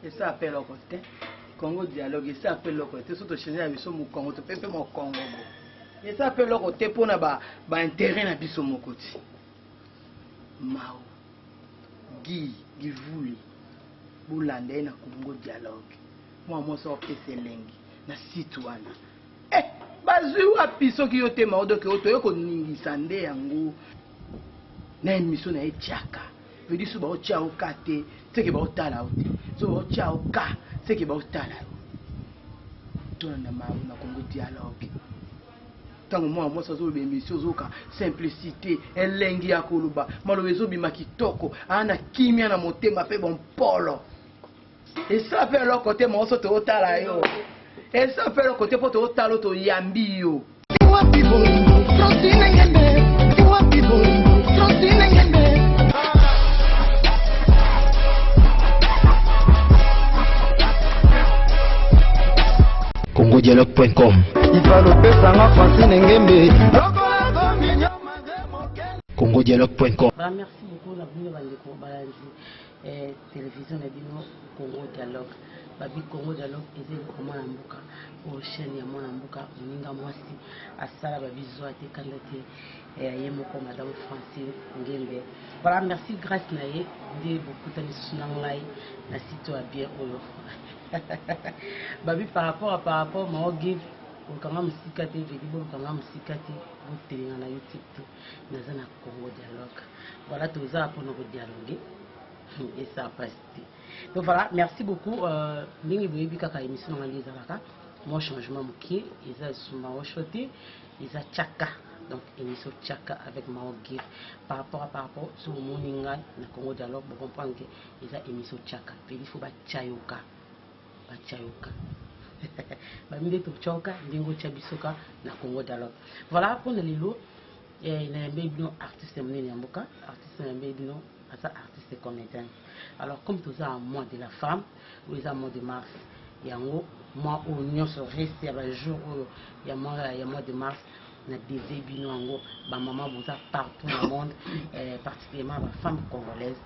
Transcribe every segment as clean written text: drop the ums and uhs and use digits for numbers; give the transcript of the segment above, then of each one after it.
Et ça appelle le côté. Congo dialogue, et ça appelle le côté. Surtout chez nous, ils Congo, tu peux mon Congo. Et ça appelle le côté pour n'avoir intérêt à biso mon côté. Mao, Guy voulait, Boulandé na Congo dialogue. Moi, ça c'est lengi, na citoyen. Eh, bazou a piso qui yote mao donc oto ningi sande yango. Na émission na etiaka. Veut dire souvent tia au kate, c'est que ba otala ote. So tia au ka, c'est que ba otala. Tout na mao na Congo dialogue. Tant moi ça zo émission zoka simplicité elengi ya koluba malobezo bima kitoko ana kimia na motema pe bon polo et ça fait le côté mo so to tala yo et ça fait le côté pour to talo to yambi yo congodialogue.com congodialogue.com. Merci beaucoup la télévision de Congo Dialogue. Babi Congo Dialogue est comment ambuka au chaîne ya mwana mbuka ninga mwasi asala babi zo ate kandate yemoko madame Francine Ngembe. Voilà, merci grâce naye de beaucoup de sunanglai na site wa bien oyo. Babi par rapport ma give okanga musikate vedibo okanga musikate botelinga na YouTube naza na Congo Dialogue. Voilà tout ça pour nous dialoguer et ça passe. Donc voilà, merci beaucoup. Mingi boyebi kaka émission na ngeza laka. Mon changement mukie, ils a suma ochoté, ils a chaka. Donc émission chaka avec Mao Give par rapport sur moninga na Congo Dialogue pour comprendre que ils a émission chaka. Il faut ba chayoka. Ba chayoka. Ba minde to choka ndingo chabisoka na Congo Dialogue. Voilà pour le lilo et na mbebino artiste mnene yamboka, artiste na mbebino asa artiste comédien. Alors comme tout ça un mois de la femme, ou les mois de mars, il y a un mois où nous sommes restés à jour où il y a mois de mars, on a des ébino en gros, ma maman vous a partout dans le monde, particulièrement ma femme congolaise,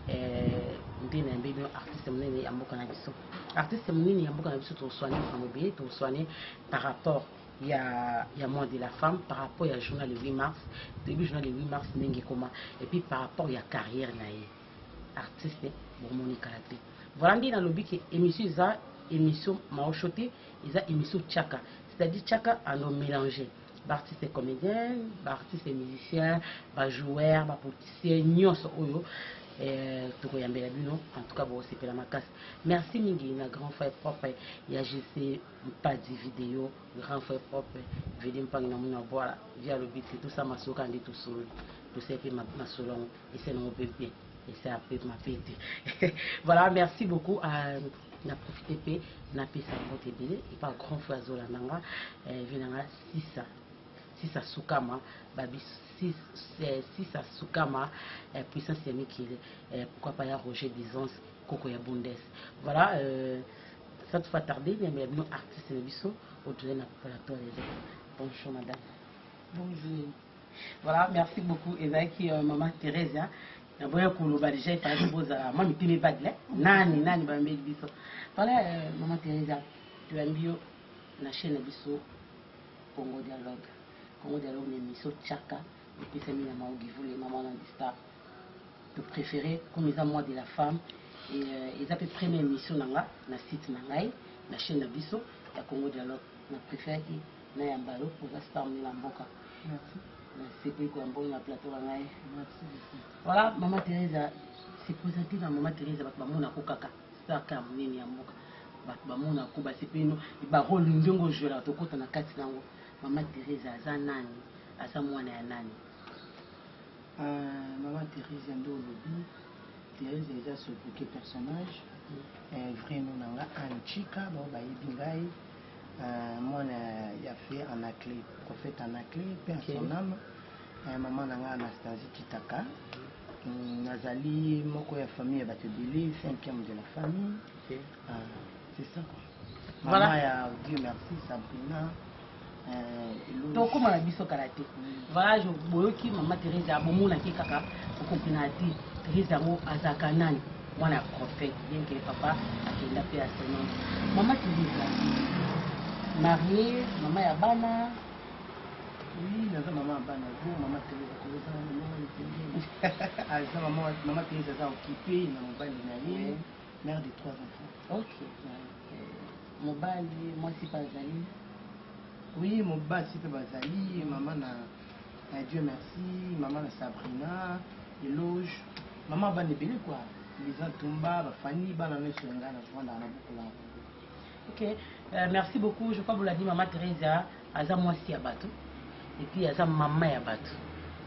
on dit un bébé artiste mnene yamboka na biso. Artiste mnene yamboka na biso to soigner famille, to soigner par rapport il y a mois de la femme par rapport à journal le 8 mars, début journal le 8 mars n'engue comment et puis par rapport il y a carrière naïe. Artiste bon Monica Laté. Voilà dit dans le but que émission ça émission maochoté ils a émission chaka c'est-à-dire chaka à nous mélanger artiste comédien artiste musicien ba joueur ba politicien nyonso oyo tout yambela bino en tout cas bon c'est pour la macasse. Merci mingi na grand frère propre ya JC pas de vidéo grand frère propre vedim pas na mona voilà via le but tout ça masoka ndi tout seul tout c'est ma solon et c'est mon bébé. Et c'est après ma fête. Voilà, merci beaucoup à na profité na pesa vote bele et pas grand frère Zola nanga venanga 6 sukama babi 6 sukama puissance yamikile pourquoi pas ya Roger Bizons Koko ya Bundes. Voilà, ça te fait tarder mais nous artistes de biso autour na plateau les bonjour madame. Bonjour. Voilà, merci beaucoup et qui maman Thérèse. Na boya kuluba déjà il fallait poser mami timi badle nani ba mbeli biso voilà maman Teresa tu as bio na chaîne biso Congo Dialogue ni miso chaka et puis c'est mina Mao Give les mamans dans star tu préféré comme ils a mois de la femme et ils a fait première émission nanga na site nangai na chaîne biso ya Congo Dialogue na préféré qui na yambalo pour la star ni la mboka. Merci. C'est plus qu'on bon la plateau là. Voilà, maman Teresa, c'est présenté dans maman Teresa parce que maman a kokaka, ça comme nini amoka, maman a kuba c'est plus nous, il va rôle ndongo jouer là, toko na kati nango, maman Teresa za nani, asa mwana ya nani. Maman Teresa ndo lobby, Teresa est ce bouquet personnage, vrai nom nanga Anchika, bon bah ibingai. Moi, il a fait Anaclé, prophète Anaclé, père son âme. Maman nanga Anastasie Kitaka. Nazali, moko ya famille, Batebili, 5e de la famille. C'est ça quoi. Voilà. Maman, Dieu merci, Sabrina. Donc, comment la biso karaté? Voilà, je vois que maman Teresa, bon, mon aki kaka, au comprenati, Teresa mo azakanani. mwana prophète bien que papa akenda pe asema mama Teresa mariée mama ya bana. Oui, naza maman bana go maman Teresa koza maman maman Teresa za occupé na mobali na ye mère de 3 enfants. OK. Mobali moi si pas azali. Oui, mobali si pe bazali maman na Dieu merci, maman na Sabrina, Eloge, maman bana ebele quoi. Les gens Tumba, ba Fanny bana na songa na vanda na beaucoup là. OK. Merci beaucoup. Je crois que vous l'avez dit maman Teresa aza moi si abato. Et puis aza maman ya bato.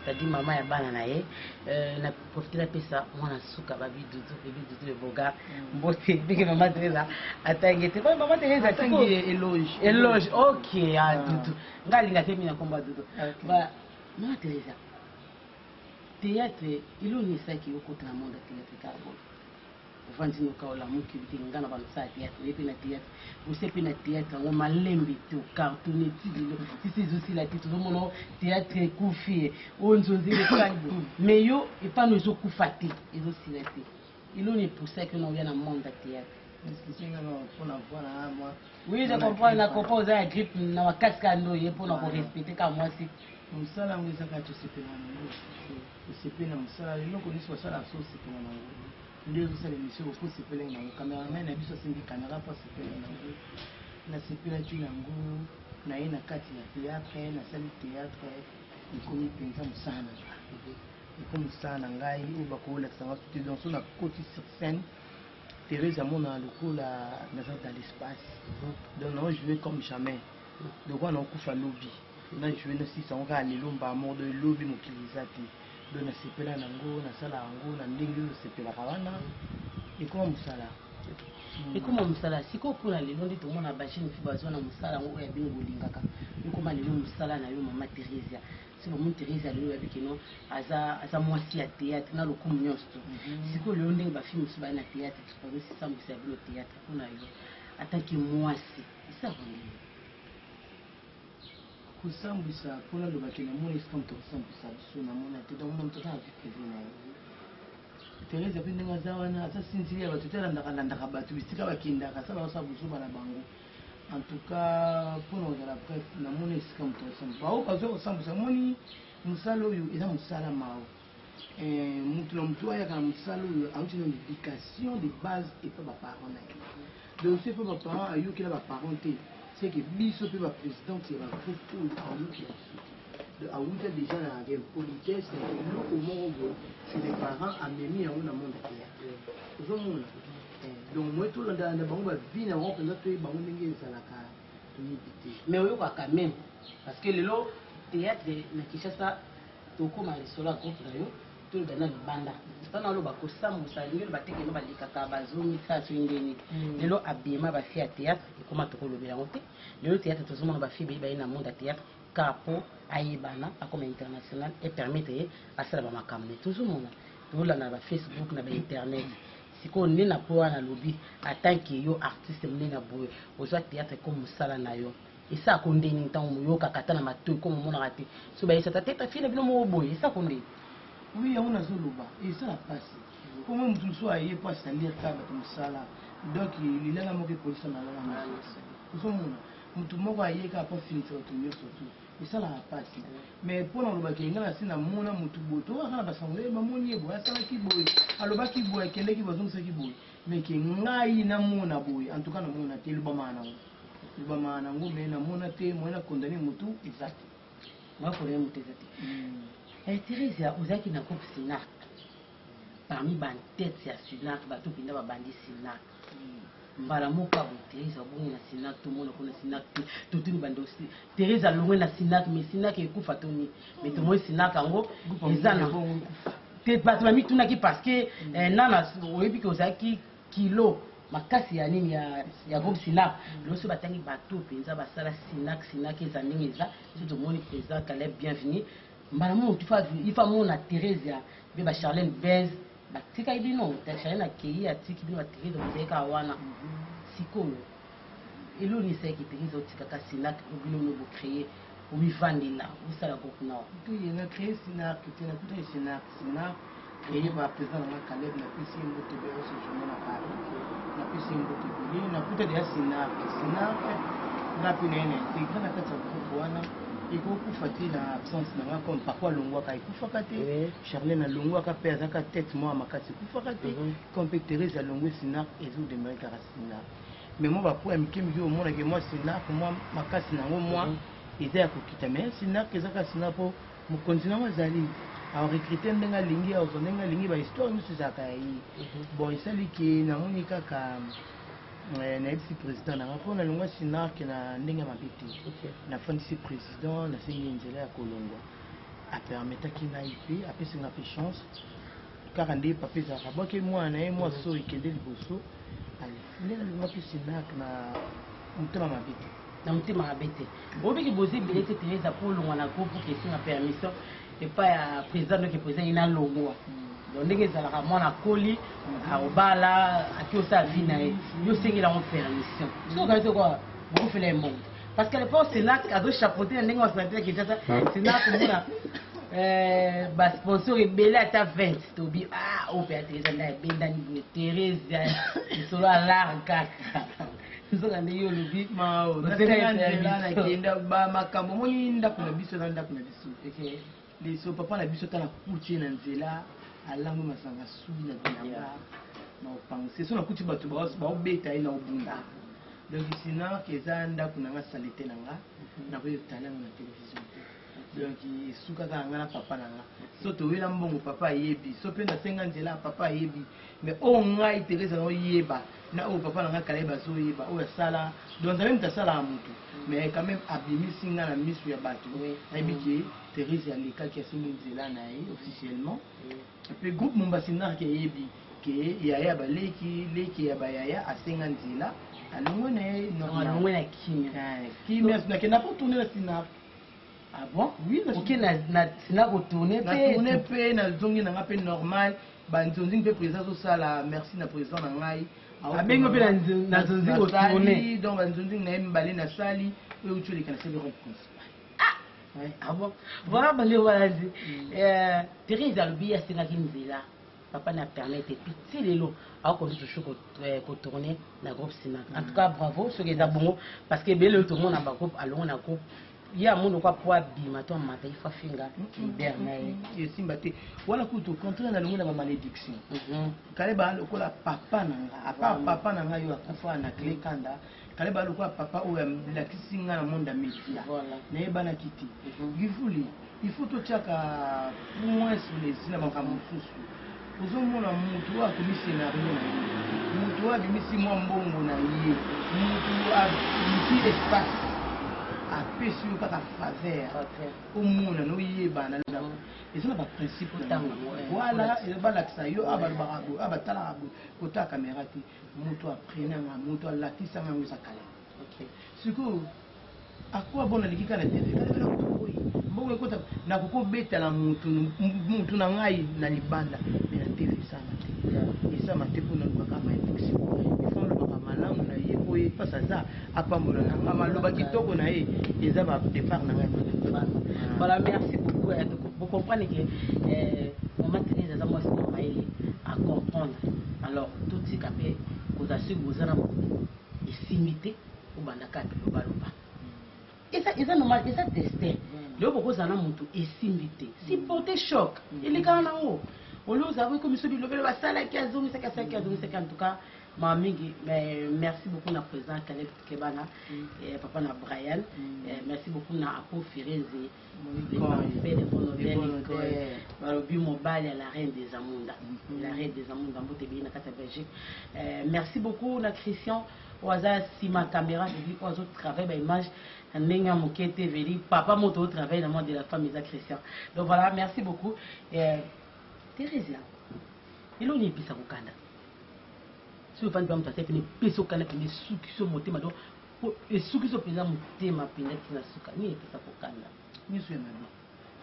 C'est-à-dire maman ya bana na ye na profiter la pesa mwana suka babi dudu boga mbote biki maman Teresa atangete pas maman Teresa atangi Eloge. OK dudu ngalinga te mina komba dudu ba maman Teresa théâtre iloni saki okota na monde théâtre carbone vandi no kaola muki ngana ba sa théâtre et puis na théâtre vous savez na théâtre on malembi to carton étude si c'est aussi la titre mon théâtre koufi onzonzi le kalbo mais yo et pas nous okufati et aussi la té iloni pour ça que nous vient na monde théâtre. Est-ce que c'est pour voir moi oui je comprends na compose la grippe na wakasika ndo ye pour nous respecter comme moi si musala ngisa ka to sepena na sepena musala loko ni so sala so sepena na ndio usale mission ko sepela na cameraman na biso simbi kamera pa sepela na sepela tu nango na ina kati ya théâtre na salle théâtre ikomi penza musana ikomi musana ngai uba ko la sanga tout dans son côté sur scène Teresa mona lokola na dans l'espace donc non je vais comme jamais donc on a kufa lobby na jouer na 600 ka lelomba mort de lobby mokilisati donc na sepela nango na sala yango na ndenge yo sepela kawana ekoma musala ekoma musala siko pona lelo ndi tomona bachine fi bazwa na musala ngo ya bingo lingaka ekoma lelo musala na yo mama Teresa siko mama Teresa lelo ya bikino aza mwasi ya théâtre na lokumu nyonso siko lelo ndenge ba film suba na théâtre tu si sambu sa bilo théâtre pona yo ataki mwasi isa bongi kusambwisa mpona lobaki na mona esika moto kosambwisa biso na mona te donc moto aza na vie privé na ye Teresa mpe ndenge aza wana aza sintili ya bato te alandaka bato bisika bakendaka asala basala bozoba na bango en tout cas mpona kozala bref na mona esika moto kosambwisa bao bazwa kosambwisa moni mosala oyo eza mosala mao motu na motu ayaka na mosala oyo auti na éducation de base epa baparent na ye donc so epa baparent ayokela baparent te c'est que biso pe ba président qui va faire awuta déjà na politesse na loko moko chez les parents amemi yango na monde ya ozomona donc moi tout landa na bango ba vie na bango penza to bango ndenge ezalaka toyebi te mais oyoka quand même parce que lelo théâtre na Kinshasa tokoma lisolo ya groupe na yo toyoka na libanda tana aloba kosambusa ndenge batekeno balikaka bazomisa so ndeni lelo abima bafi ya théâtre ekoma tokolobela yango te lelo théâtre tozomona bafi beyibaye na monde ya théâtre kapo ayebana akoma international et permettre ye asala bamakambo ne tozomona tolanda na Facebook na bainternet sikoyo nde na po wana lobi atanke yo artiste monene na boye ozwa théâtre ko mosala na yo esako ndeni ntango moyokaka ata na matoi ko momonaka te so bayesata te tafi na bino moko boye esako ndeni oui yango nazoloba esala mpasi po moi motu mosusu aye mpasi na lire kaka bato mosala donc lilanga moko epolisa na lala ozomona motu moko aye kaka mpo finisa bato nyonso tu esalaka mpasi mais mpona olobaki enga na se namona motu boye tokaka na basango bamoni ye boye asalaki boye alobaki boye akendeki bazongisaki boye mais ke ngai namona boye en tout cas namona te lobamaka nango mais namona te moye na condamne motu eza te makondamne motu eza te Teresa ozalaki na groupe Sinac parmi batete ya Sinac bato mpenda babandi Sinac mbala moko abo Teresa obongi na Sinac tomona mpona Sinac te totuni bando Teresa alongwe na Sinac mais Sinac ekufa toni mais tomoi Sinac yango eza na te bato bamitunaki parce que nana oyebi ke ozalaki kilo makasi ya nini ya groupe Sinac loso batangi bato mpenza basala Sinac eza ndenge eza so tomoni président Caleb bienvenu mbala motu ifa mona Teresa be ba Charlène Bez batika bino Charlène akei atiki bino Teresa bozeka wana sikoyo eloni seki Teresa otikaka Sinac bino no bo créer o vivandela osala groupe na tu yena créer Sinac te na kuta Sinac et va président na Caleb na pisi mbote be ce journée na Paris na pisi mbote be na puta de Sinar na pinene intégré na kati ya groupe wana iko kufatila absence na comme parfois longwaka ikufaka te Charlène longwaka pe azaka tête moi makasi kufaka te comme pe Thérèse longwe Sinar ezo de America Sinar mais moi ba pour amike mi au monde que moi Sinar pour moi makasi na moi eza ya kokita mais Sinar kezaka Sinar po mo continent azali a recruter ndenga lingi a zonenga lingi ba histoire musu zaka yi bon isali ki na moni kaka na ex président na rapport na longwa Sinar ke na ndenga mabiti na fondisi président na sengi nzela ya kolongwa a permetaki na ipi a pesi na pe chance car ande papier za raboke moi na moi so ikende liboso allez ndenga longwa pe Sinar na mutema mabiti na mutema mabiti obiki bozi bilete Teresa pour longwa na groupe pour question na permission et pas ya président qui président ina longwa donc ndenge ezalaka mwana koli aobala akiosa vie na ye yo sengela ngo permission so ka to quoi beaucoup fait le monde parce que le poste Sénat ado chapeauté na ndenge wasante ki tata Sénat komona ba sponsor ebele ata 20 to bi o pe Teresa na benda ni Teresa solo ala kaka nzoka ndi yo lobi ma o na kenda ba makambo moni ndako na biso na ndako na biso les so papa na biso tala kuti na nzela alango masanga sudi na bilanga na penser so na kuti bato ba obeta ina obunda donc Sinar keza ndako na nga salite na nga na ko talanga na télévision donc suka ka nga na papa na nga so to wela mbongo papa yebi so pe na senga nzela papa yebi mais o nga Teresa no yeba na o papa na nga kaleba so yeba o sala donc même ta sala mutu mais quand même abimisi nga na misu ya bato na biki Teresa alika ki asingi nzela na ye officiellement et puis groupe Sinar ke yebi ke yaya baleki leki ya bayaya asenga nzela alongwe na ye alongwe na kimia na kena pour tourner la Sinar. Ah bon? Oui, ok, na retourner pe na zongi na nga pe normal ba nzonzi pe président so sala merci na président na ngai abengo pe na nzonzi retourner donc ba nzonzi na mbale na sali oyo uchuli kana sebe rond principal ah bon voilà bale voilà Teresa lobi ya senga kinzela papa na permettre petit lelo a ko toujours ko tourner na groupe Sinar en tout cas bravo ce qui est bon parce que bele tout le monde na ba groupe along na groupe il y a mon quoi pour bima to mata ifa finga bernaye yesimba te wala kuto contraire na longa na malédiction kale ba lokola papa nanga apa papa nanga yo akufa na clé kanda kale ba lokola papa o ya lakisinga na monde média na yebana kiti gifuli il faut to chaka moins sur les cinéma comme susu uzomona mutu wa ku scénario na mutu wa bimisi mo mbongo na ye mutu a mutu espace apesi yo kaka faveur omona no yebana ndako ezala ba principe voilà balakisa yo abalobaka abatalaka kota caméra te moto aprenanga moto alatisanga yango ezakala sikoyo akwa bona likika na tv mbongo ekota nakokobetela mutu na ngai na libanda me na tv esama te mpona lobaka maefection ifo lobaka malamu na ye po ye mpasi aza apambola na nga maloba kitoko na ye eza badépart na ngai. Voilà, merci beaucoup. Vous comprenez que maman Teresa za moi c'est maïli à comprendre. Alors tout ce qu'après vous assurez vous avez et simité au bandaka de baloba. Et ça normal, et ça testé. Le pourquoi ça n'a monté et simité. Si porter choc, il est quand même en haut. On nous a vu comme celui le lever la salle qui a zone c'est en tout cas. Mamie, merci beaucoup na président Caleb Kebana et papa na Brian. Merci beaucoup na Apo Firenze, les mobile la reine des Amunda, la reine des Amunda, na kata Belgique. Merci beaucoup na Christian. Oaza si ma caméra je dis aux autres travail ba image nenga mokete veli papa moto travail dans le monde de la famille de Christian. Donc voilà, merci beaucoup. Teresa, il on est pisa kokanda. Si vous faites un peu de peso kana pene suki so motema donc et suki so pena motema pena tina suka ni pesa kokanda ni so na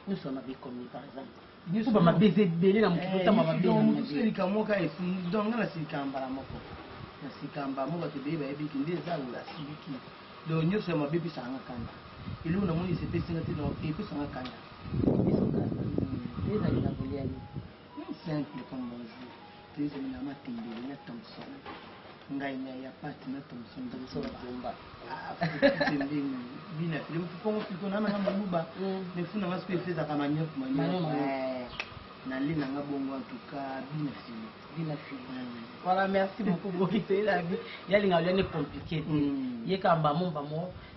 nous sommes avec comme par exemple ni so ba mabeze belé na mokota mababe donc mutu elika moka esi donc na sikamba moko na sikamba moka te beba ebiki ndeza la sibiki donc nyoso ya mabebi sanga kanda ilo na moni sepesi ngati no epesa ngakanda eza ina boliani simple comme Bozzi. Tu sais, la matindé, la Thompson. Ngai ya pati na Thompson Zomba. Bina film pour qu'on a un mouba. Mais faut n'avoir pas fait ça comme un yop na li nanga bongo en tout cas bina film. Voilà, merci beaucoup pour quitter la vie. Il y a les compliqué. Il y a quand même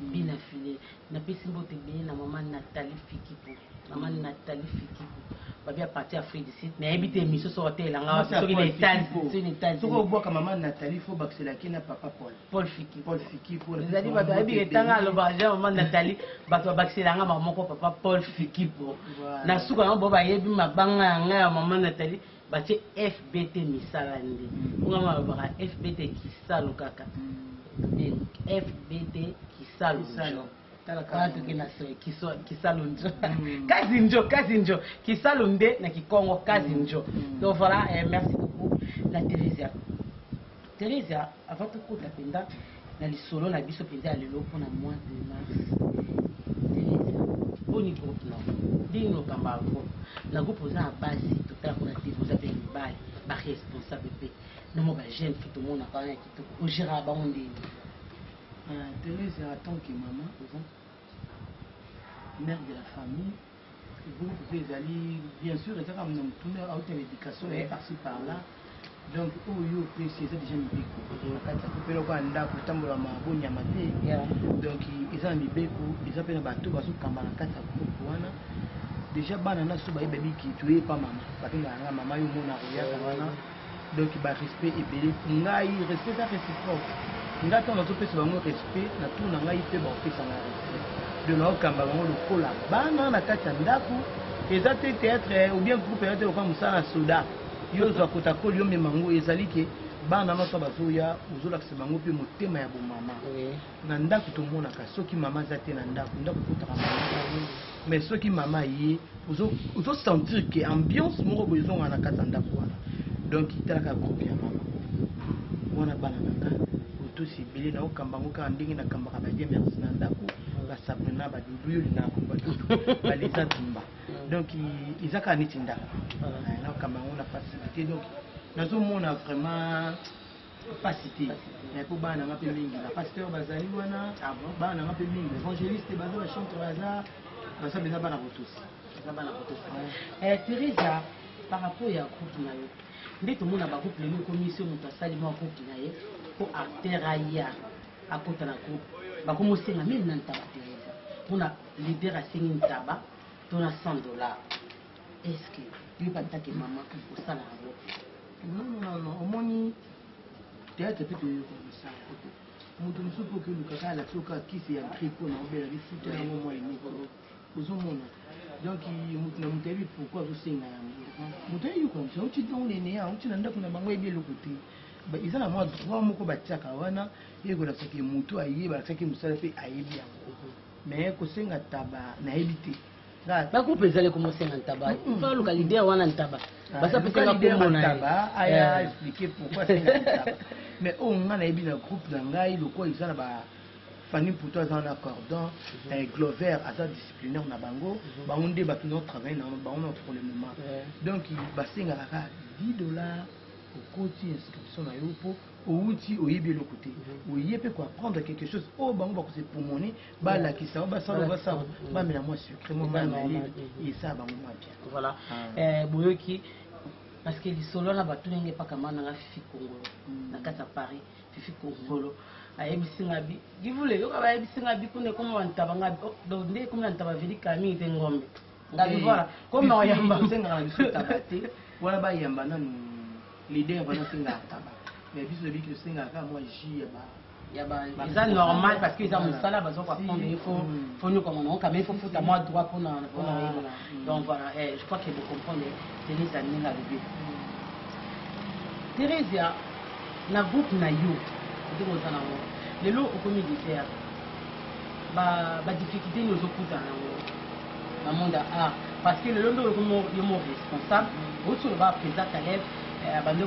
bina filé. Na pesi mbote bien na maman Nathalie Fikipo. Maman Nathalie Fikipo. Babia parti à Afrique du Sud. Mais habité mission sur hôtel là. Sur une étage. Sur une étage. Sur au bois comme maman Nathalie faut baxer la kina papa Paul. Paul Fikipo. Vous avez dit bato habité tanga le baja maman Nathalie. Bato baxer la maman ko papa Paul Fikipo. Na suka na boba yebi mabanga nga maman Nathalie. Bache FBT misalandi. Ngama ba FBT kisalo kaka. FBT kisalo. Kisalunjo Kazinjo Kisalunde na Kikongo Kazinjo. Donc voilà, merci beaucoup la Thérésia avant tout coup penda na lisolo na biso penda lelo pour na mois de mars. Thérésia boni groupe là dino kamba groupe la groupe aux en base total pour la vous avez une balle ba responsable pe no mo ba jeune tout le monde a quand même qui au gérard ba on dit Thérésia attend que maman mère de la famille, vous pouvez aller, bien sûr, et ça comme nous tournons à haute éducation et par-ci par-là. Donc, au lieu de c'est déjà une béco. Quand on a un dap, le temps où on a un bon yamate, donc ils ont mis béco, ils ont fait un bateau, parce que quand on a un déjà, banana sous baby qui tué pas maman. Parce que maman, il y a un donc il va respect et belé. Il respect ça réciproque. Il a tant de respect, na tout n'a il fait bon fait ça respect. De nos cambaron le cola. Bana na kata ndaku. Ezate théâtre ou bien groupe théâtre comme ça na soda. Yo zo kota ko yo memango ezali ke bana na so bazoya uzola ke bango pe motema ya bo mama. Na ndaku to mona ka soki mama zate na ndaku kota mama. Mais soki mama yi uzo sentir que ambiance moko bozo na kata ndaku wana. Donc italaka groupe ya mama. Wana bana na ka. Auto sibili na okambango ka ndingi na kambaka ba dia merci na ndaku. Sabrina badudu na badudu baleza timba donc ils a kaniti nda na kama on a facilité donc nazo mona vraiment facilité mais pour bana ngape mingi na pasteur bazali wana bana ngape mingi évangéliste bazali chanteur baza beza bana botosi Thérésia par rapport à groupe na yo ndito mona ba groupe le commission mutasali mo groupe na ye ko arteraia akota na groupe bakomosenga même na ntaba Thérésia mpona leader asengi ntaba tona $100. Est-ce que yo bataki mama osala yango non omoni théâtre pe toyoka mosala moto mosusu mpo okilukaka alakisi oka kisi ya grippe mpona obela bifute yango mwa ene ozomona donc moto na moto ayebi pourquoi azosenga yango moto ayeyoka mosu auti ntongonene ya auti na ndako na bango ayebi eloko te ils ont un droit moko batiaka wana yekola soki mutu ayeba soki musala pe ayebi yango mais kosenga taba na ebité ba groupe ezali komosenga taba fa luka l'idée wana ntaba basa pesenga komona taba aya expliquer pourquoi senga taba mais on ngana ebi na groupe na ngai loko izana ba Fanny pour toi en accordant Glover à sa disciplinaire na bango ba onde ba notre travail na ba on pour le moment donc basenga ka $10 au côté inscription na yopo au outil au yebi le côté au yepe quoi prendre quelque chose au bango ba ko se pomoni ba la ki ça ba ça ba mais la moi sucré moi ba et ça ba moi bien voilà boyoki parce que les solo na batu ngé pa kama na fifi Congolo na kata Paris fifi Congolo ayebisi ngabi givule yo ka ayebisi ngabi kune comme wantaba ngabi donc ndé comme wantaba vili kami te ngombe ngabi voilà comme on yamba senga na biso tabate wala ba yamba nanu l'idée va senga taba mais biso le biso senga ka moi ji ba c'est normal parce que ils ont ça bazo quoi prendre il faut nous comme on quand même il faut foutre à moi droit pour donc voilà je crois que vous comprenez Thérésia ni la bébé Thérésia na groupe na yo ndiko za na lelo okomi dessert ba difficulté nous okuta na monde art parce que le londo comme yo mo responsable autre va présenter à l'aide bande ko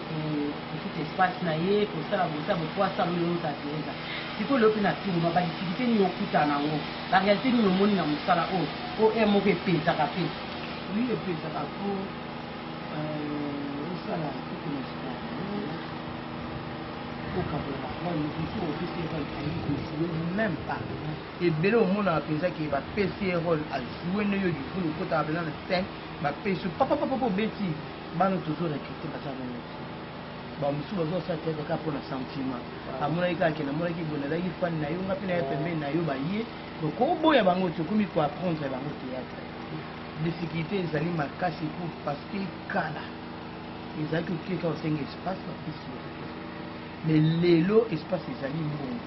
tout espace na ye ko sala bosa bo kwa sa lo ta Thérésia siko lo pina tu ma ba difficulté ni okuta na ngo la réalité ni moni na musala o mo pe pesa ka pe oui et puis ça va pour osala kutu na sport okabola bana biso opesi role ayi kojouer même pas ebele omona bapenzaki bapesi role ajoue nde yo difulu okotaka pena na 5 bapesi papapapa obeti bana tozorecrute baza baneti bamosusu bazosala théâtre kaka mpona sentiment amonaki kaka kende amonaki boye nazalaki fani na yo nga mpe na ye pembeni na yo baye okoboya bango te okomi koapprendre bango théâtre difficulté ezali makasi po parce que kala ezalaki okeka osenga espace bapesi yo mais lelo espace ezali mbongo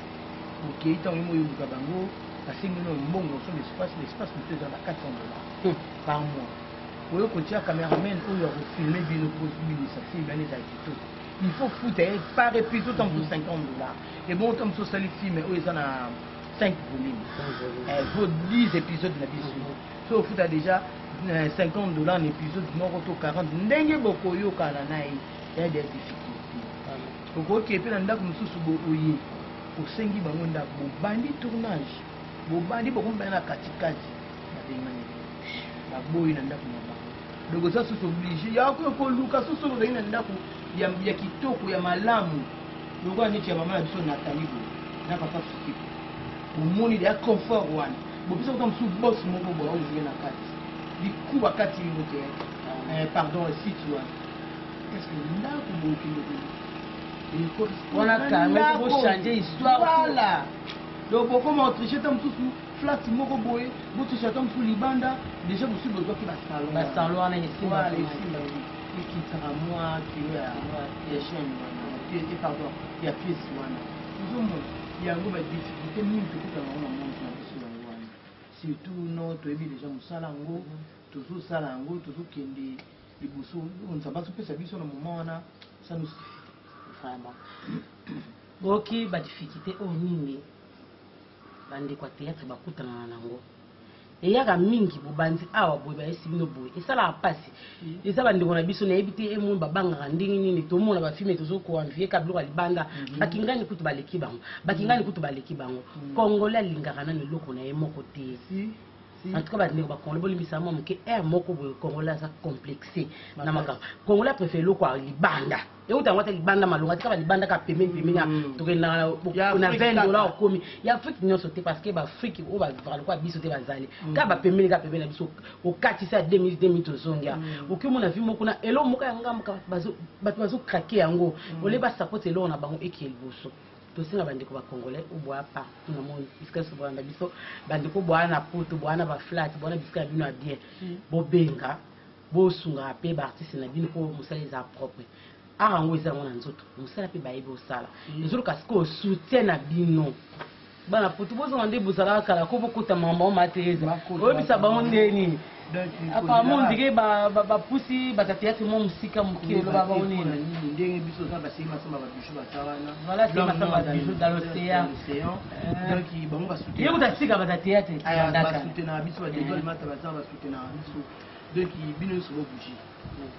okei ntango yimo oyobuka bango basengi no mbongo osomba l'espace moto eza na 400 $ par mois oyo kotia cameraman oyo akofilme bino kobimisa fi bana eza kitoko il faut foutre par épisode en 50 $. Et bon, comme ça, c'est le film, où ils en a 5 volumes. Il faut 10 épisodes de la vie. So, il faut déjà 50 $ un épisode, moroto 40. N'engue beaucoup yo kananaï, il y a des difficultés. Donc, ok, puis on a comme ça, oye, au sengi bangonda, bon bandi tournage, bon bandi beaucoup ben la katikati, la boy nanda comme donc ça, c'est obligé. Il y a encore Lucas, c'est sur le nanda ya kitoko ya malamu lokwa neti ya mama na biso Nathalie na papa Fiki omoni ya confort wana bopisa kota mosu boss moko boya ojuye na kati likuba kati lino te pardon site wana qu'est-ce que ndako bokende wana kame ko changer histoire voilà donc bokoma autriche ta mosusu flat moko boye botriche ta mosusu libanda déjà mosusu bozwaki basalon wana esimba qui sera moi qui est chaîne pardon il y a pièce wana il y a une difficulté mingi tout dans le monde surtout notre ebi déjà musala ngo toujours sala ngo toujours kende liboso on ça va se passer biso na moment wana ça nous suffit vraiment boki ba difficulté o nini bande kwa théâtre bakutana nango eyaka mingi bobanzi awa boye bayesi bino boye esalaka mpasi eza bandeko na biso nayebi te emoni babangaka ndenge nini tomona bafilme tozokoanvie ka biloko ya libanda bakingani kutu baleki bango congolais alingaka nano eloko na ye moko te en tout cas bandeko bacongolais bolimbisa mwa moke aire moko boye congolais aza complexé na makambo congolais apréféré eloko ya libanda eutango ata libanda malonga tika balibanda ka pembeni tokendaka na 20 $ okomi ya afrique nyonso te parce que baafrike oyo bavaka lokola biso te bazali kaka bapembeni na biso okatisa 2000 tozongia okimona vi moko na elo moko ya ngambuka bato bazokrake yango ole basapote eloko na bango eki liboso tosinga bandeko bacongolais oboya partout na monde bisika nyonso bolanda biso bandeko boya na poto boya na baflat boya na bisika na bino ya bien bobenga bosungaka mpe baartiste na bino mpo mosala eza propre arango eza yango na nzoto mosala mpe bayebi osala ezoloka sikoyo soutien na bino bana poto bozonga nde bozalaka kala ko bokota makambo mateza oyebisa bango ndeni apparemment ondike bapusi batateatre mo mosika moke oloba bango nini ndenge biso oza basengi masamba babiju baza wana voilà c'est masamba babiju dans l'océan donc bango basoutenaka ye kutasika batateatre basoutenaka biso badétoile mata baza basoutenaka biso donc bino nyonso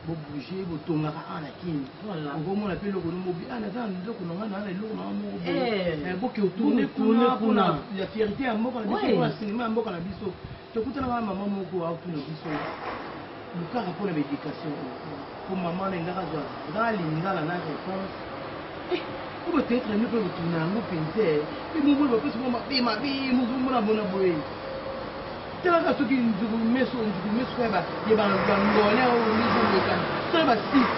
bobouge botongaka ana kini okomona mpe eloko nomobi naza na eloko nanga na eloko nanga moko boke otourne kuna ya fierté ya mboka na biso na sinema ya mboka na biso tokutanaka mama moko aotuna biso lukaka mpona baéducation po mama na engaka zwa ezaka lingala na réponse po peut-être nde mpe botuna yango mpenze mpe moboyi bapesi mo mabe mozomona bona boye telaka soki nzuku meso ya bangole olizolekana soki basite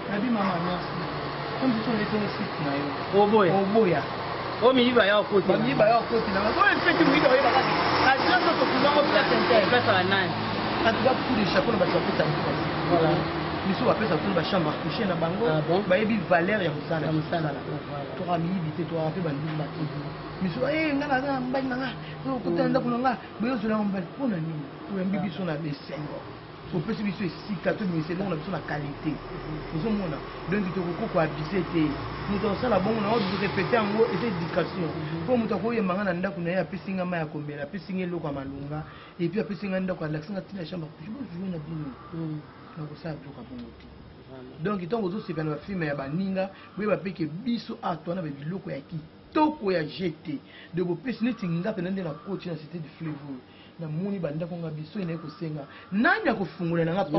nabi mama merci comme biso naesene site na yo oboya omiyiba ya okoti na oyo mpeti moyiba oyebaka adresse tokuzango placentepesaka nani atuka coup de chapeau na bato bapesa biso bapesa kuna bachambre à coucher na bango bayebi valeur ya mosala toka miyibi te toka mpe bandumba te miso nga naza mbali nanga okotana ndako nanga boyozolango mbali mpona nini oyambi biso na besengo opesi biso esika tobimisa elongo na biso na qualité ozomona donc tokoko koabuse te moto akosala bongo na orepete yango eza éducation mpo moto akoyembanga na ndako na ye apesi nga mai ya komela apesi nga eloko ya malunga epuis apesi nga ndako alakisi nga ntina ya chambre bojoue na bino nakosala biloko ya bongo te donc ntango ozosepela na bafilme ya baninga boyeba peke biso atwana babiloko ya kitoko ya jete de bopesi neti nga pena nde na koti na cité du fleuve na moni banda ko ngabiso ina ko senga nani akufungula na ngapa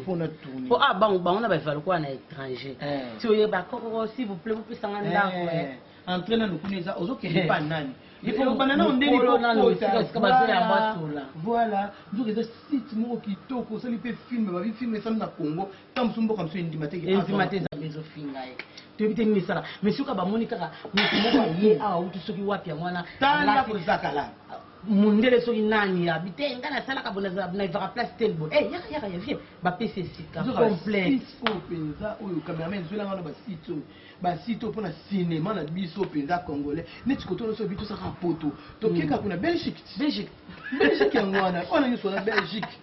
ko na tourner po bango na ba valo ko na étranger ti oyeba koko s'il vous plaît vous puisse sanga ndako entraîner le kuneza ozoke pas nani il faut banana on deli ko voilà donc les sites mo kitoko ça lui fait film ba film ça na Congo tam sumbo comme ça indimate za bezo finga tebite misala mais suka ba moni kaka moko ye utu soki wapi mwana tala ko zakala mundele soki nani abite ngana sala ka bona na vara place telbo yaka ya vie ba PCC ka complet penza oyo cameraman zela ngana ba site pour na cinéma na biso penza congolais neti ko tono so bitu sa poto to keka kuna Belgique ngwana ona nyo so na Belgique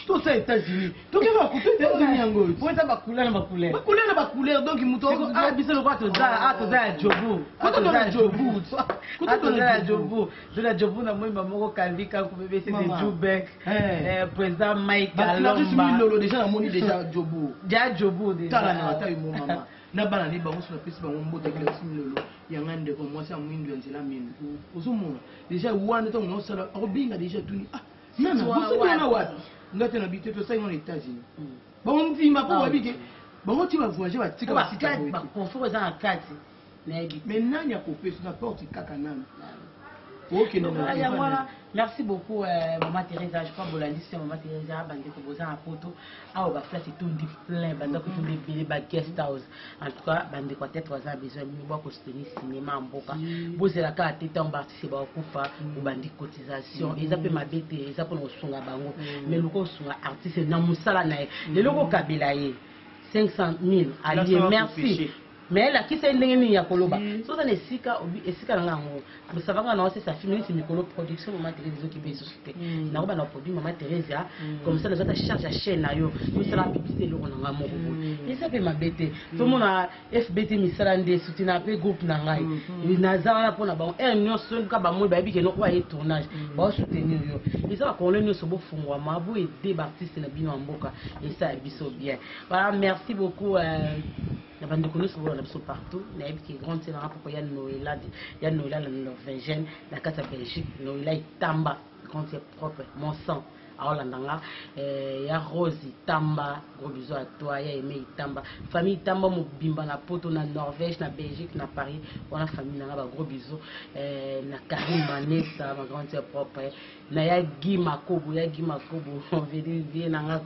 tout ça États-Unis donc il va coûter États-Unis yango pour ça ba couleur donc muto biso lo kwa to za jobu na mwimba moko kandika ku BBC de Jubek président Mike Alomba lolo déjà na moni déjà jobu déjà tala na tayi mo mama na bana ni bango sur la piste bango mbote kila simlolo yanga ndeko mwasi amwindo nzela mino uzumuna déjà wana to no sala obinga déjà tuni nana wana wapi ngate na bité to ça en États-Unis bon dit ma pour habiter bon tu vas voyager va tika ba confort za en kati mais nani a coupé sur la porte kaka nani merci beaucoup maman Teresa je crois bolandi c'est maman Teresa bande ko boza a poto awa ba place tout dit plein bande ko tout belé ba guest house en tout cas bande ko peut-être trois ans besoin mi bo ko soutenir cinéma mboka bozela ka teta on participer ba kufa ou bandi cotisation ils appellent ma bête ils appellent osunga bango mais loko sunga artiste na musala na le loko kabila ye 500 000 alliés merci mais la qui c'est ndenge ya koloba so ça esika na ngango vous savez nga na c'est sa film c'est Mikolo production maman Teresa qui paye société na ba na produit maman Teresa comme ça les autres charge à chaîne na yo nous sera publicité le on nga moko et ça fait ma bête tout monde a FBT misala ndé soutenir pe groupe na ngai na za pour na ba nyo so ka ba mo ba bi ke no kwa e tournage ba soutenir yo et ça ko le nyo so bo fungwa ma bo aider ba artiste na bino mboka et ça biso bien voilà merci beaucoup la bande de connaissances partout, la qui est grande, c'est la il y a Noël la norvégienne, la carte à Belgique, Noël Tamba, quand c'est propre, mon sang, à Hollandanga, il y a Rosie Tamba, gros bisous à toi, il y a Aimé Tamba, famille Tamba, mon bimba, na poto, na Norvège, na Belgique, na Paris, on a famille, na gros bisous, na Karine Manessa, ma grande c'est propre, na ya Guy Makobo, on veut dire, viens,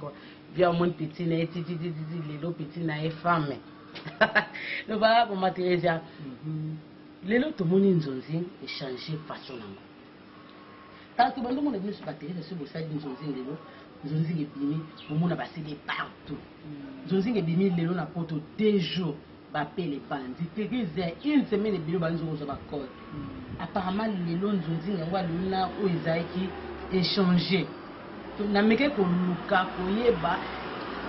viens, mon petit, na titi, les deux petits, na femme. Le voilà pour ma Teresa. Les autres monde nzonzi échanger façon nango. Tant que bando monde sur Teresa sur le site nzonzi lelo, nzonzi ngebimi, bomo na basili partout. Nzonzi ngebimi lelo na poto 2 jours, ba payer les bandits. Teresa une semaine bilo banzo zo ba code. Apparemment lelo nzonzi ngwa lona o ezaki échanger. Na meke ko luka ko yeba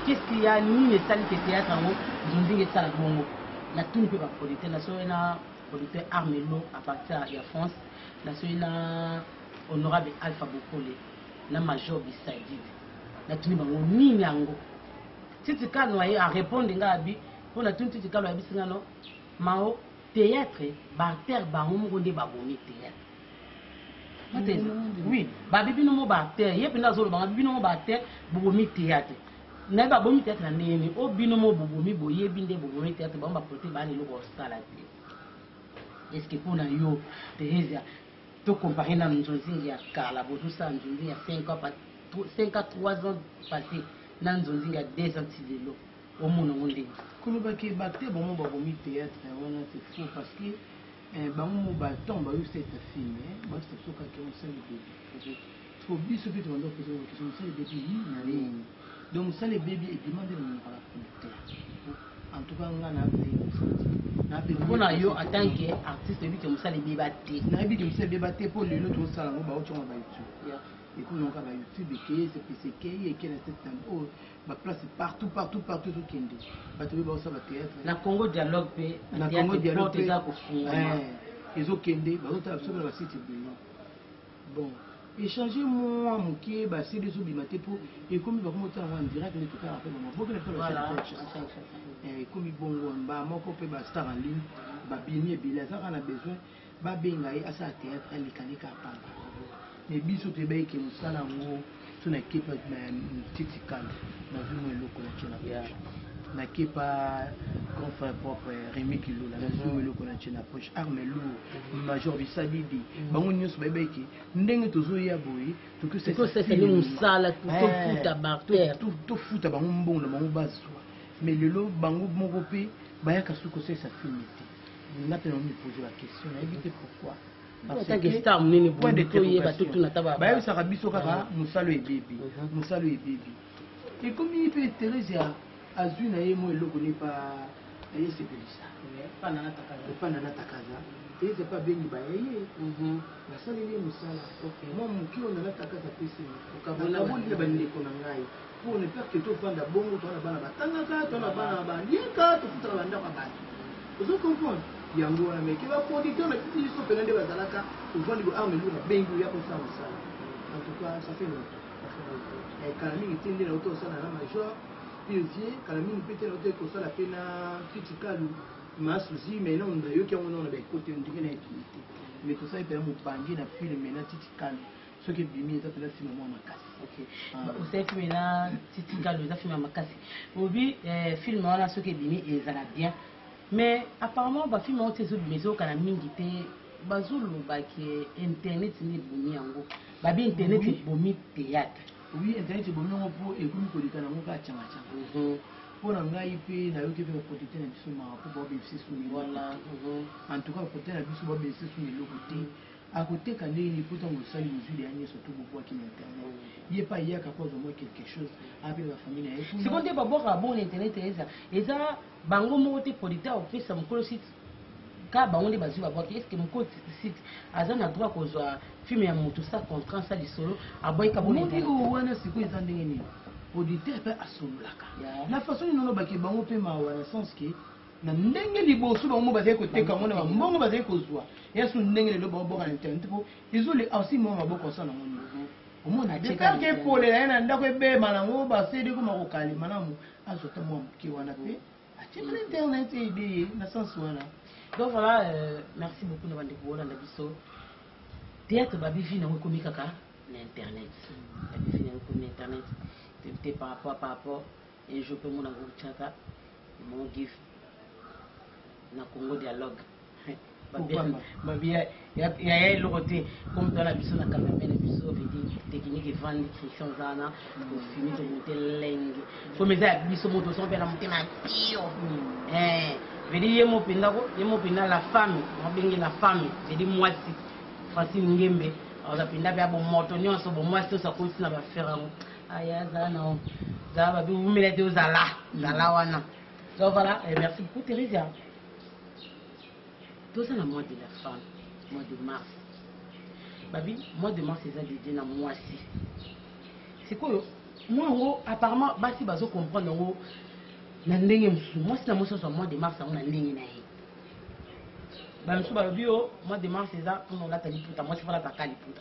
qu'est-ce qu'il y a ni les salles de théâtre en haut ils ont ça la bongo la tout ne peut pas producteur la soina producteur Armelo à partir de France la soina honorable Alpha Bokole la major Bisadid la tout ne bango ni nyango si tu cas noyé à répondre ngabi pour la tout tu cas noyé bisingano mao théâtre ba terre ba mo nde ba bomi théâtre oui ba bibi no mo ba terre yepi na zolo ba bibi no mo ba terre bomi théâtre na ba bomi théâtre ndeni o binomo bobomi boye binde bobomi théâtre ba proté ba le ko sala est-ce que pour na yo Teresa to comparer na nzonzi ya kala bo tout ça nzonzi ya 5 ans 3 ans passé na nzonzi ya 2 ans tilelo o mona ngonde kono ba ke ba te bon ba bomi théâtre on c'est faux parce que ba mo ba tomba yo cette film ba c'est soka que on sait le faut biso biso ndo ko on sait le début na rien. Donc ça les bébés et demandent de la producteur. En tout cas on a on a yo en tant qu'artiste et que ça les bébés na bi que ça bébé pour le autre ça on va au chon ba YouTube. Et puis on va YouTube et c'est PCK et qui est cette oh ba place partout tout kende. Ba te ba ça ba théâtre. Na Congo dialogue pe na Congo dialogue za ko funga. Ils ont kende ba autre sur la site bon échanger moi mon qui bah c'est des obligatés pour et comme il va remonter en direct mais tout cas après maman beaucoup de faire et comme il bon bah moi qu'on peut bah star en ligne bah bien et bien ça on a besoin bah bien à ça théâtre les canika pamba mais biso te bai ke musala ngo tuna kepa titi kan na vumo eloko na chena na kepa grand frère propre Rémi Kilola na vumo eloko na chena poche arme lourd major bisadidi bango nyonso bai ke ndenge tozo ya boye to que c'est le musala tout futa barter tout futa bango mbongo bango bazwa mais lelo bango moko pe bayaka suko ça film te na pe on me poser la question na éviter pourquoi parce que star munene point de tout na taba ba yebisa biso kaka musalo ebebi et comme il peut Thérèse azui na ye mo eloko ne pa ye sepelisa pa na takaza Thérèse pa bengi ba ye basali ye musala moi moki on na takaza pesi okabona boli ba ndeko na ngai pour ne pas que to fanda bongo to na bana batangaka to na bana ba lieka to futra banda ka bana vous comprenez yango wana mais que va producteur na kiti so pelande bazalaka uvandi go arme lu na bengi ya ko sa musala en tout cas ça fait longtemps et kalami itinde na auto sana na major Piozier kalami pete na auto ko sala pena kitikalu masuzi mais non na yoki on na ba côté ndike na équité mais tout ça peut mu pangi na film na kitikalu ce qui bimi ça peut film moi makasi OK vous savez film na kitikalu ça film makasi obi film wana ce qui bimi ezala bien. Mais apparemment ba film ont ces maisons kana mingi te bazulu ba ki internet ni bomi yango ba bi internet bomi théâtre oui internet bomi yango po e komi ko likana ngo ka changa changa pour ngai pe na yoki pe producteur na biso ma po ba bénéficier sur ni voilà en tout cas producteur na biso ba bénéficier sur ni lokoté à côté quand il faut tant que ça nous suit dernier surtout beaucoup qui internet il est pas hier qu'à cause de moi quelque chose avec la famille c'est quand tu vas voir bon internet et ça bango mo te producteur au fait ça mon site ka bango de bazu ba voir est-ce que mon site azana droit ko zo film ya moto ça contrat ça du solo a boy ka bon internet wana siko ezande ngeni producteur pe asololaka la façon nous no ba ke bango pe ma wana sens que na ndenge liboso bango bazali koteka mona mbongo bazali kozwa yesu ndenge lelo baboka na internet po izole aussi mo maboko sana ngono omona cheka ke pole na ndako ebema nango basedi ko makokali manamu azota mo ki wana pe acheka internet ebe na sens wana donc voilà merci beaucoup na bande ko na biso théâtre babi vi na ko mikaka na internet babi vi na ko na internet te par rapport et je peux mon ngo chaka mon gift na Congo dialogue babia ya lokote comme dans la biso na caméra na biso vidi technique vendre fiction zana pour finir de monter lengue faut mais ça biso moto son pe na monter na tio vidi yemo pinda la femme mo bengi la femme vidi mwasi Francine Ngembe on pinda bia bo moto nyonso bo mwasi to sa continue ba faire aya zana za ba bi umele de zala wana donc voilà merci beaucoup Thérèse. Tout ça, le mois de la femme, mois de mars. Babi, mois de mars, c'est ça dédié dans moi aussi. C'est quoi? Moi, apparemment, si vous comprenez, moi, c'est le mois de mars, on a une mois de mars, c'est ça, on a tali puta, moi, c'est pas la takali puta.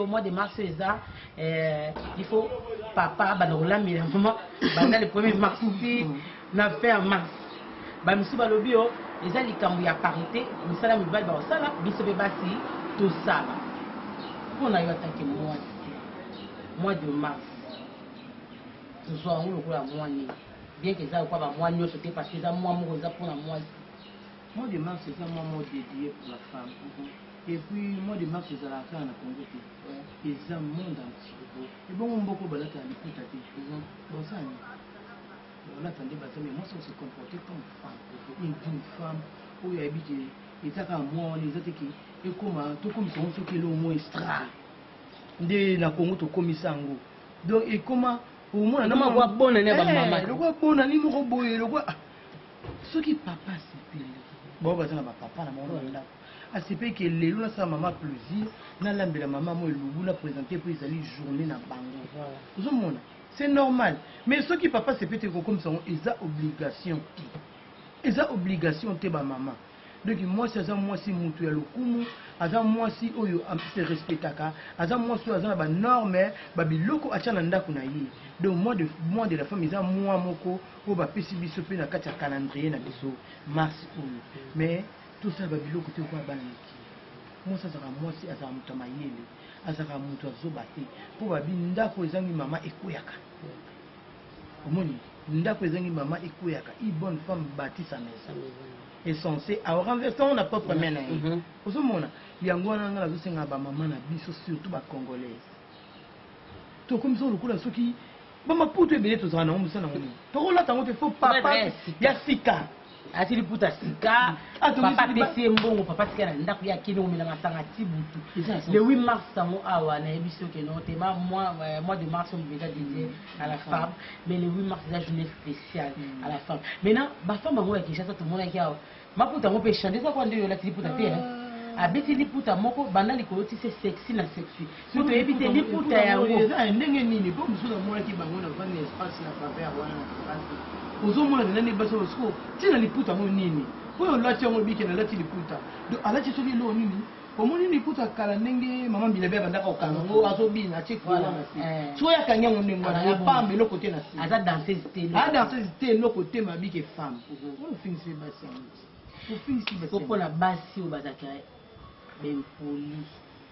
Mois de mars, c'est ça, il faut papa, mais le 1er mars, na fin mars. Bamisi balobio eza likambo ya parité misala mibali ba sala biso be basi to sala pona yo attaquer mois de mars ce soir on le mois ni bien que ça quoi ba mois nyoso te parce que ça mois mo za pona mois de mars c'est un mois dédié pour la femme et puis mois de mars c'est la fin na Congo et ça monde entier et bon mboko balaka ni puta te bon ça on attendait mais moi ça se comporter comme une femme où il y a habité et ça quand moi les autres qui et comment tout comme ça on se fait au moins extra de la Congo to komisango donc et comment au moins na ma bon na ba mama le quoi bon ani mo boye le quoi ce qui papa c'est pile bon bah ça na papa na mon là à ce pays que les lois sa maman plaisir na lambela maman moi le la présenter pour les aller journée na bango voilà vous monde. C'est normal. Mais ceux qui papa c'est peut-être comme ça, ils ont obligation. Ils ont obligation de ma maman. Donc moi c'est ça moi si mutu ya lokumu, aza moi si oyo se respectaka, aza moi si aza ba norme, ba biloko achana ndako na yi. Donc moi de la femme ils ont moi moko o ba pesi biso pe na kati ya calendrier na biso mars oyo. Mais tout ça ba biloko te kwa bana. mwasi azaka mwasi azaka moto mayele azaka moto azoba te mpo babi ndako ezangi mama ekweyaka omoni ndako ezangi mama ekweyaka i bonne femme bâtit sa maison est censé avoir renversé on n'a pas premier na ye ozomona yango wana nga nazosenga bamama na biso surtout bacongolaise tokomisa lokola soki bamaputu ebele tozala nango mosala nango nini tokolata yango te fo papa ya sika ati liputa sika papa pesi mbongo papa sika na ndako ya kini omela masanga ti butu le 8 mars tango awa nayebi soki non te mois de mars on déjà dédié à la femme mais le 8 mars c'est la journée spéciale à la femme maintenant bafemme bango ya Kinshasa tomonaki awa maputa yango mpe change eza kwa nde yolati liputa te abeti liputa moko banda likolo ti se sexy na sexy so toyebi te liputa yango eza ndenge nini mpo mosusu amonaki bango na vani espace na paper wana na france ozomona nani baso siko tina liputa mo nini oyo lati yango bike na lati liputa donc alati soki lo nini omoni liputa kala ndenge mama Mbilabe bandaka okanga ngo azobina atie kwa na si so ya kanya ngo ndenge wana ya pambe lo côté na si aza danseuse te danseuse te lo côté mabike femme on finit basi on finit basi pour la basi au bazaka ben poli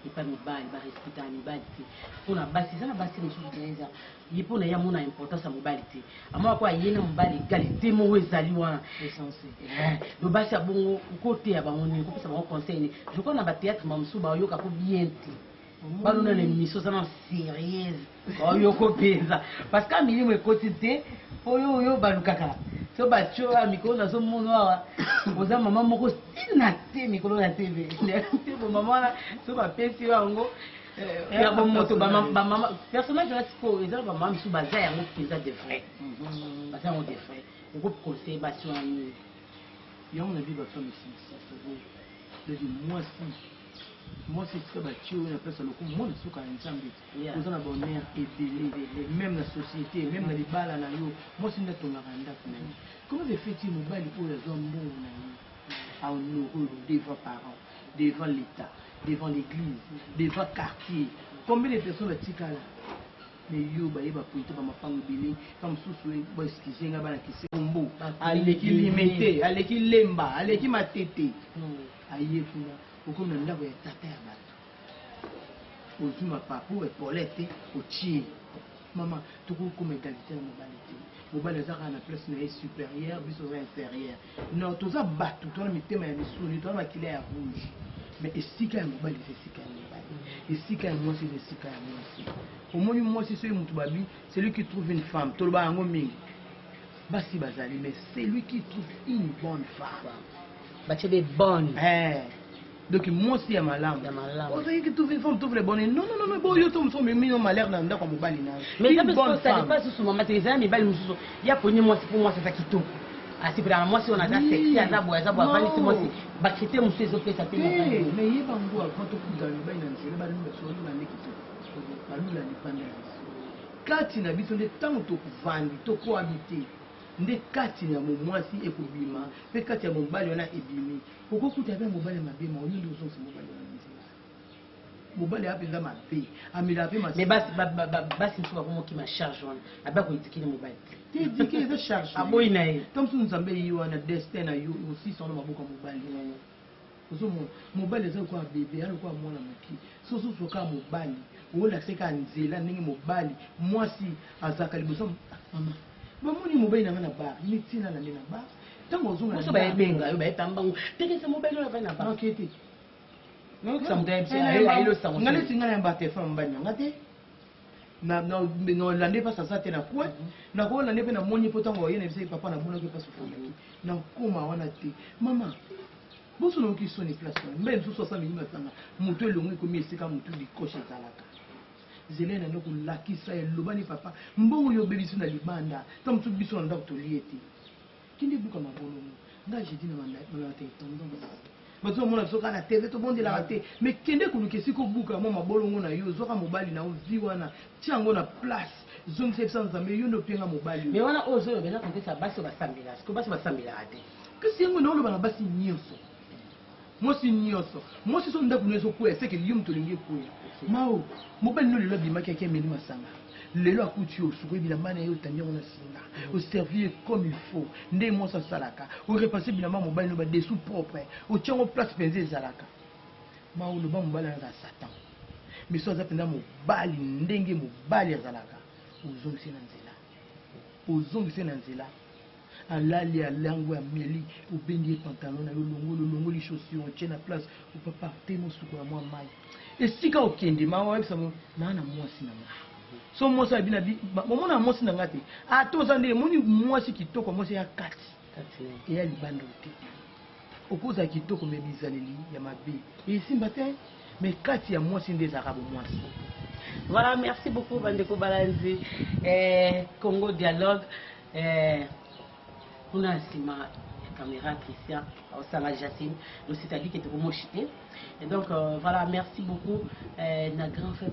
et pas mobile ba respecter mobile te pour la basi ça na basi les choses déjà il pour na ya mona importance à mobile te ama kwa yena mobile égalité mo ezali wana essentiel le basi a bon côté ya bango ni ko pesa bango conseil je crois na ba théâtre mamsu ba yoka ko bien te balona na émission ça na sérieuse ba yoko penza parce que milimo ekotité oyo balukaka so bacho a mikolo na so mono awa oza mama moko stina te mikolo na TV te mama so ba pesi yango ya moto ba mama personnage là siko ezala ba mama su baza yango pesa de vrai baza yango de vrai on peut conseiller ba sur un yango na bi ba femme ici moi c'est très battu on appelle ça le coup moi je suis quand même vous en avez bonheur et même la société même dans les balles na yo moi c'est notre maranda comment les fait il mobile pour les hommes bon à honorer devant parents devant l'état devant l'église devant quartier combien de personnes tika là mais yo ba yeba pointe ba mapango bele comme sous bo skizenga bana kisembo aleki limité aleki lemba aleki matete aye funa okona ndako ya tata ya bato ozuma papo epolete otie mama tokokoma égalité ya mobali te mobali ezaka na place na ye supérieure biso oza inférieure non toza bato tona mitema ya misuni tona makila ya rouge mais esika ya mobali eza esika ya mobali esika ya mwasi eza esika ya mwasi omoni mwasi soki moto babi c'est lui qui trouve une femme toloba yango mingi basi bazali mais c'est lui qui trouve une bonne femme bachebe bonne donc moi aussi à malam on dit que tout vient femme tout les bonnes non bon yo to so mimi no malheur na ndako mobali na mais ça passe sur maman Teresa mais bali mususu ya poni moi pour moi c'est ça qui tout asi pour moi si on a ça sexy azabo bali c'est moi si ba critère mususu ezo pesa pe mais yeba ngo quand to kuza le bali na nzela bali mbe so na nekito balula ni panda kati na biso de temps to kuvandi to ko habiter nde kati ya mwasi ekobima pe kati ya mobali wana ebimi okokuta pe mobali mabema oyo ndio zonse mobali wana nzela mobali apenza mabe amila pe mais basi nsuka komo ki ma charge wana aba ko itikini mobali te dike de charge aboyi na ye comme si nzambe yi wana destin na yo aussi son maboka mobali ozomo mobali eza kwa bébé ala kwa mwana moki soso soka mobali ola seka nzela ndenge mobali mwasi azaka liboso mama bamoni mobali na na bar mitina na na bar tango ozonga so ba benga yo ba tambango teke se mobali na ba na bar okete non sometimes ay lo sango ngale singa na ba te femme banya ngate na lande pas ça te na quoi na ko lande pe na moni po tango yene bise papa na bona ke pas sufamaki na koma wana te mama boso no ki soni place mbe nso 60 minutes tanga muto elongo ko mi esika muto di coche talaka zelena no ko lakisa elobani papa mbongo yo bebisi na libanda tam tu biso na ndako to lieti kinde buka mabolo nga j'ai dit na manda te tondo bato mona soka na TV to bondi la raté mais kende ko lukesi ko buka mo mabolo ngona yo zoka mobali na ozi wana tiango na place zone 700 mais yo no penga mobali mais wana ozo yo beza kontesa basi basambela ko basi basambela ate kasi yango na oloba na basi nyonso mwasi nyonso mwasi so ndako nyonso ko ese ke lium to lingi ko mao mobali no lelo bimaki ke meni masanga lelo akuti osuko bilamba na yo tanyango na singa au servir comme il faut nde mwasa salaka au repasser bilamba mobali no ba dessous propre au tiango place penze zalaka maolo ba mobali na Satan mais so azapenda mobali ndenge mobali azalaka ozongisi na nzela alali alango ya meli obendi pantalon na yo longo li chaussure on tient na place ou pas partir mosuko ya mwa mai esika okende mawa ebisa mo na mwasi na nga so mwasi abina bi momona mwasi na nga te atoza nde moni mwasi kitoko mwasi ya kati eya libanda te okoza kitoko me bizaleli ya mabe esimba te mais kati ya mwasi nde ezalaka bomwasi. Voilà, merci beaucoup Bandeko Balanzi. Congo Dialogue. On a la caméra Christian, Osama Jacine, donc c'est-à-dire que tu es mochité. Et donc voilà, merci beaucoup. Notre grand frère,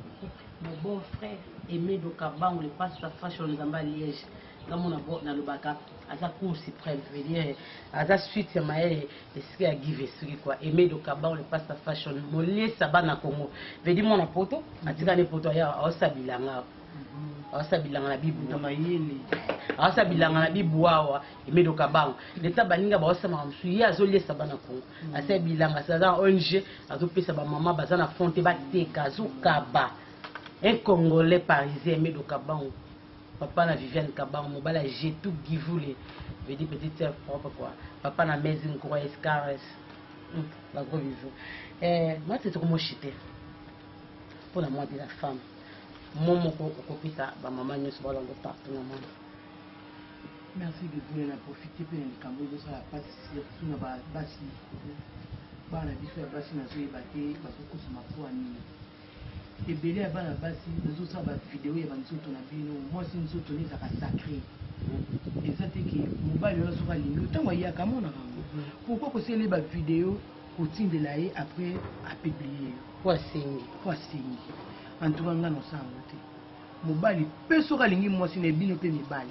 mon bon frère, Aimé Dokaba, on le passe la fashion de Zamba Liège. Dans mon abord, dans le baka, à sa cour suprême, je veux dire, à sa suite, c'est ma et ce qui a givé, quoi. Aimé Dokaba, on le passe la fashion. Mon lié, ça va na Congo. Je veux dire, mon apoto, à tirer les potos, il y a Osabilanga. Osabilanga la Bible. Osabilanga la Bible, waouh, Aimé Dokaba. L'état balinga, Osama, je suis à Zolier, ça va na Congo. Osabilanga, ça va ONG, à tout pays, ça va maman, bazana fonte, batte, kazukaba. Un Congolais parisien, Aimé Dokaba. Papa na Viviane Kabang, mobile j'ai tout givoulé. Je dis petite sœur propre quoi. Papa na maison quoi escares. La gros bisou. Moi c'est trop mochité. Pour la moitié de la femme. Mon copita, ma maman ne se voit dans le partout dans le monde. Merci de vous en profiter pour le Cambodge sur la passe sur la base. Bah la vie sur la base na zo ebate parce que c'est ma foi ni. Ebele ya bana basi nazosa ba vidéo ya banzoto na bino mwasi nzoto ni zaka sacré eza te ke mobali oyo soka lingi ntango ayaka mona kango pourquoi kosele ba vidéo kotindela ye après a publier kwa singi en tout cas ngano sango te mobali pe soka lingi mwasi na bino pe mibali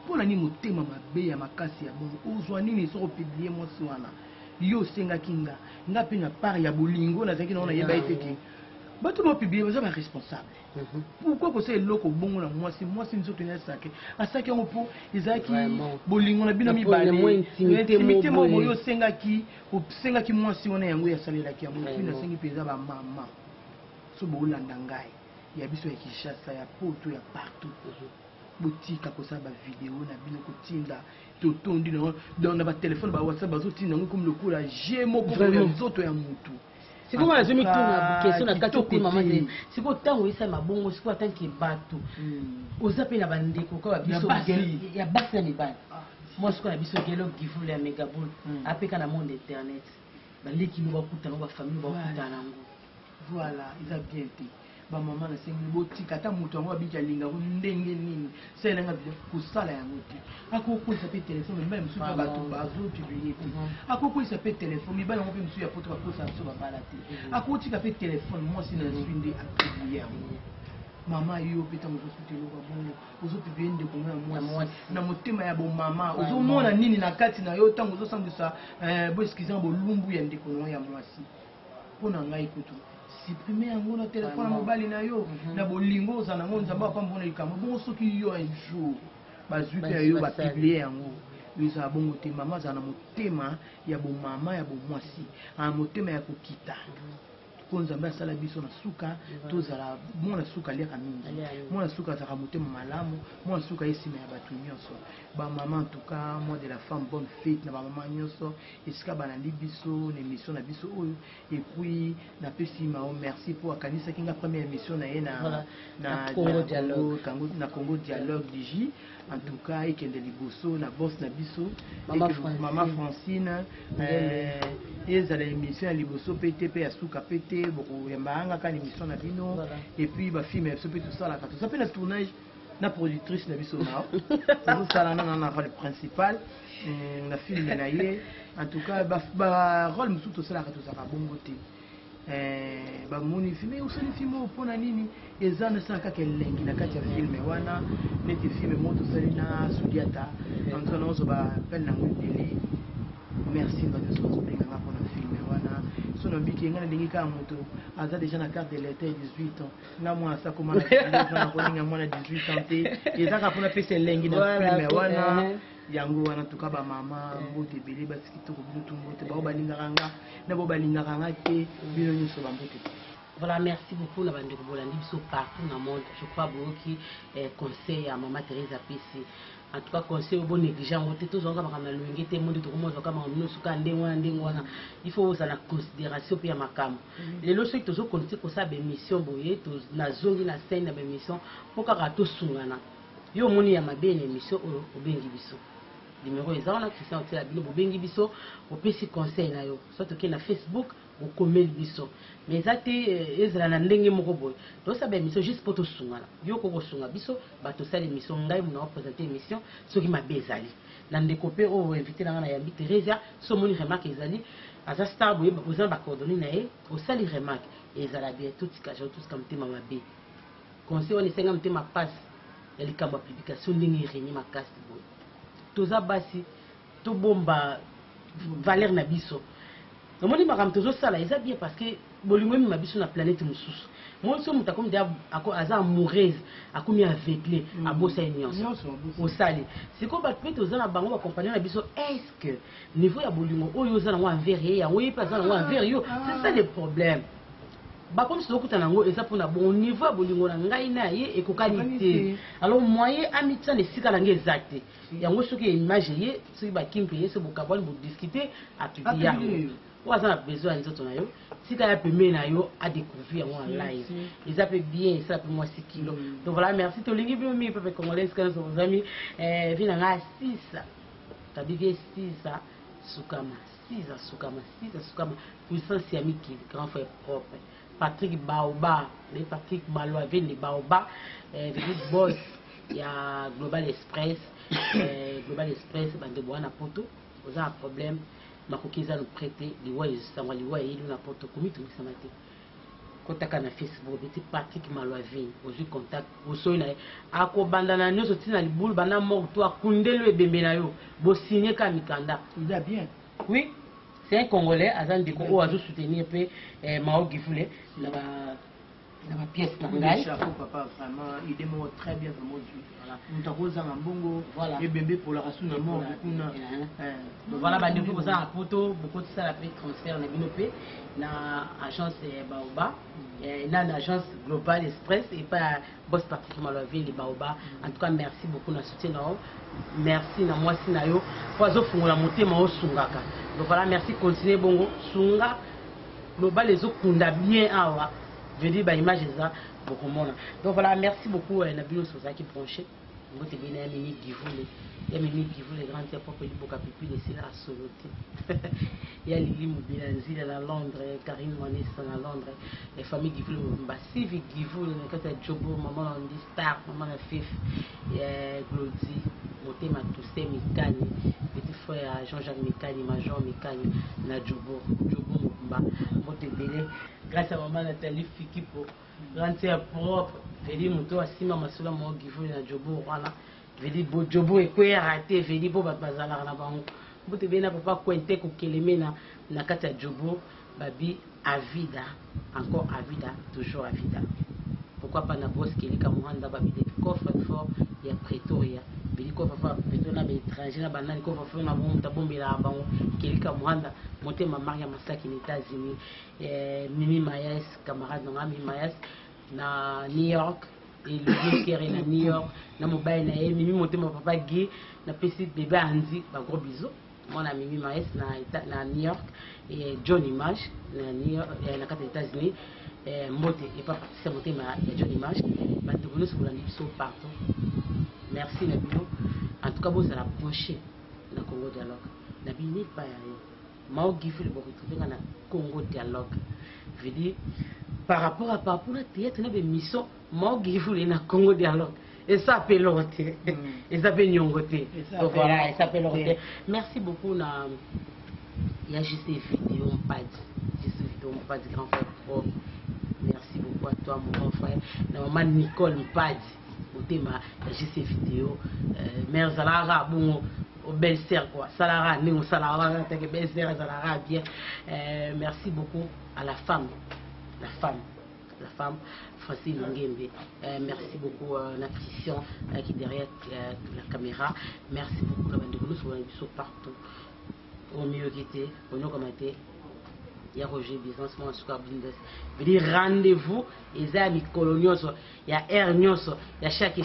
mpona ni motema mabe ya makasi ya bongo ozwa nini soko publier mwasi wana yo osengaki nga pe na part ya bolingo nazalaki nango nayeba ete ke bato ba publier baza ba responsable. Pourquoi que c'est loko bongo na mwasi nzoto na sake asake ngo po ezaki bolingo na bino mibale intimité mo boyo sengaki mwasi wana yango ya salelaki yango fina sengi peza ba mama so bolanda ngai ya biso ya Kinshasa ya poto ya partout botika kosa ba vidéo na bino kotinda totondi na ba téléphone ba WhatsApp bazotinda ngo comme le coup la gemo pour nzoto ya mutu. C'est comme la zone tourne question na kato ko maman c'est quoi tant oui ça ma bongo c'est quoi tant qui bateau ozape na bandeko ko biso ya basi na libani moi ce qu'on a biso gelo gifu la megabol apeka na monde internet bandeki no bakuta no ba famille bakuta nango voilà ils a bien été ba maman na sengi botika ta mutu ngo abika linga ko ndenge nini c'est nga kusala ya mutu akoko ça peut téléphone même sur ba to bazo publier akoko ça peut téléphone mi bana ngo pe musu ya poto ba ko ça so ba balati akoko tika pe téléphone moi si na swinde a publier mama yo peta mo sutelo ba bongo ozo publier ndeko moi na motema ya bo mama ozo mona nini na kati na yo tango ozo sambisa bo excusez bo lumbu ya ndeko no ya mwasi pona ngai kutu supprimer yango na téléphone mobile na yo na bolingo za na ngonza ba pa mbona ikamo bon soki yo un jour bazuka yo ba publier yango yuza bongo te mama za na motema ya bo mama ya bo mwasi a motema ya kokita konza mba sala biso na suka tozala mona suka liaka mingi mona suka za motema malamu mona suka esima ya batu nyonso ba mama en tout cas moi de la femme bonne fête na ba mama nyonso esika bana libiso na émission na biso oyo et puis na pesi ma merci pour akanisa kinga première émission na ye na Congo Dialogue DJ en tout cas ekende liboso na boss na biso mama Francine ezala émission ya liboso PTP ya suka PT beaucoup yamba ka émission na bino et puis ba film so tout ça là tout ça peut la tournage na productrice na biso na ça là na rôle principal na film na ye en tout cas ba rôle musu tout ça là tout ça bongo te ba moni film usani film pona nini ezana saka kelengi na kati ya film wana neti film moto salina sudiata en tout cas on ba appel na ngudeli merci ba de so benga na pona film wana sono biki ngana dingika moto aza déjà na carte de l'état 18 ans na moi ça comment na koninga mwana 18 ans te ezaka pona pesa lengi na film wana yango wana tuka ba mama mbote belé basiki to ko bino tumbote ba balingaka nga na bo balingaka nga te bino nyuso ba mbote. Voilà, merci beaucoup na bande ko bolandi biso partout dans le monde. Je crois boki conseil à maman Thérèse Apesi. En tout cas conseil au bon négligent on tout zonga makama luenge te monde to ko mozo kama no suka ndengwana il faut ça la considération puis makam les loso to zo konti ko sa be mission boye to na zongi na scène na be mission pour ka to sungana yo moni ya mabene mission o bengi biso numéro ezana Christian Otela bino bo bengi biso o pesi conseil na yo surtout que na Facebook o komeli biso mais ça te ezala na ndenge moko boy donc ça be mission juste pour to sungana yo ko sunga biso ba to sala émission ngai mona présenter émission soki mabezali na ndekopé o invité na yambi Teresa so moni remarque ezali asa star boye ba poser ba coordonner na ye o sali remarque ezala bien tout ce que j'ai tout ce comme tema mabe conseil on esenga mtema passe ya likambo ya publication ndenge ireni makasi boye toza basi to bomba valeur na biso namoni makambo tozosala eza bien parce que bolingo mi mabiso na planète mosusu moi so muta comme dia aza amoureuse akomi aveuglé abosa nyonso osali siko bato pe toza na bango ba compagnon na biso est-ce que niveau ya bolingo oyo oza nango envers ye yango ye pe aza nango envers yo c'est ça le problème bakomi sokuta nango eza mpona bon niveau ya bolingo na ngai na ye ekokani te alors moyen amitia na esika nange eza te yango soki image ye soki bakimpe ye so bokabwani bodiscute apipie yango oyo aza na besoin ya nzoto na yo tika ya pembe na yo adécouvrir yango en live eza pe bien esala pe mwasi kilo donc voilà merci tolingi bino mingi pepe congolais kana sozami vi na nga sisa tabi vie sisa sukama puissance ya mikili grand frère propre Patrick Baoba, Patrick Maloavin, les Baoba, le boss, il y a Global Express, bande bois na poto, vous avez un problème, ma coquise nous prêter, les voix, ça va les voix et nous na poto, comme tout ça matin. Contact na Facebook, c'est Patrick Maloavin, vous avez contact, vous soyez à quoi bandana nous sortir dans les boules, bana mort toi, kundelo et bembenayo, vous signez kamikanda. Il va bien. Oui. C'est un Congolais, Azan Deko, ou Azou soutenir peu Mao Gifoulé, la pièce Nangai. Chapeau, papa, vraiment, il démontre très bien vraiment Dieu. Nous avons un bongo, et bébé pour la race de mort. Voilà, bah, depuis que vous avez un poteau, beaucoup de ça, la paix transfert, on a binopé, na agence Baoba, na agence Global Express, et pas boss particulièrement la ville de Baoba. En tout cas, merci beaucoup de soutien. Merci na moi si na yo poizo fungola motema o sungaka donc voilà merci continuer bongo sunga global les autres kunda bien awa je dis ba image ça beaucoup mona donc voilà merci beaucoup na bino soza qui branché ngote bina mini givule ya mini givule grand tête pour boka pipi de la soloté ya lili mobila nzila na Londres Karine Vanessa na Londres les familles givule ba civic givule na kata jobo maman on dit star maman na fif ya Glody motema Toussaint Mikani petit frère Jean-Jacques Mikani Major Mikani na Jobo Mumba mote belé grâce à maman Nathalie Fikipo rentier propre veli moto asima masula mo givule na Jobo wana veli bo Jobo ekwe raté veli bo bazala na bango mote belé na papa kwente ko keleme na kati ya Jobo babi avida encore avida toujours avida pourquoi pas na boss kelika muhanda babi de coffre fort ya Pretoria biliko papa beto na étranger na banani ko fa na bon tabombela bango kelika muhanda motema Maria Masaki aux États-Unis Mimi Mayes camarade na Mimi Mayes na New York et le qui est na New York na mobile na Mimi motema papa Guy na petit bébé Andy ba gros bisous mon ami Mimi Mayes na New York et John Image na New York na les États-Unis mbote et pas c'est motema ya John Image ba de bonus pour l'andi so partout. Merci Nabino. En tout cas, vous allez approcher le Congo Dialogue. Nabino n'est pas ailleurs. Mao Gifule vous retrouver dans le Congo Dialogue. Je veux dire, par rapport à la théâtre, nous avons une mission. Mao Gifule dans le Congo Dialogue. Et ça s'appelle l'orté. Et ça s'appelle Nyongoté. Donc voilà, et ça s'appelle l'orté. Merci beaucoup. Il y a juste des vidéos, pas de grand frère propre. Merci beaucoup à toi, mon grand frère. La maman Nicole Mpadi. Tema j'ai ces vidéos mère Zalara bon au belle sœur quoi Salara nous Salara tant que belle sœur Zalara bien merci beaucoup à la femme la femme, Francine Ngembe. Merci beaucoup à Christian qui est derrière la caméra. Merci beaucoup à Bandounou sur partout. Au mieux qui était, au nom comme était. Il y a Roger Business, moi, je veux dire rendez-vous, il y a des coloniaux, il y a Air News, il y a chaque,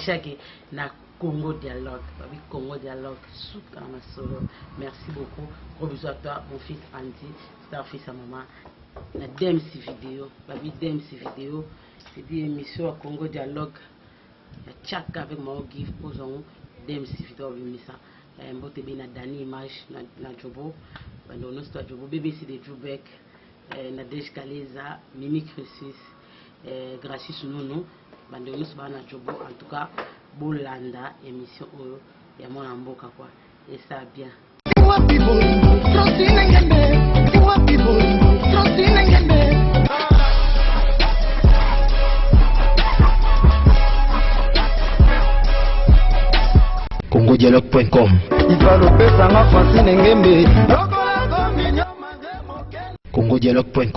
na Congo Dialogue, Congo Dialogue, solo. Merci beaucoup. Gros bisous à toi, mon fils Andy, star fils à maman. La DMC vidéo, vidéo, c'est une émission à Congo Dialogue. Il y a chaque avec mon gift pour son DMC vidéo, mbote bien Dani image na Jobo, bando no sto Jobo BBC de Jubek, na Dej Kaleza, Mimi Crisis, Gracious Nono, bando no sto na Jobo. En tout cas, bolanda émission oyo ya mwana mboka quoi, et ça bien. congodialogue.com congodialogue.com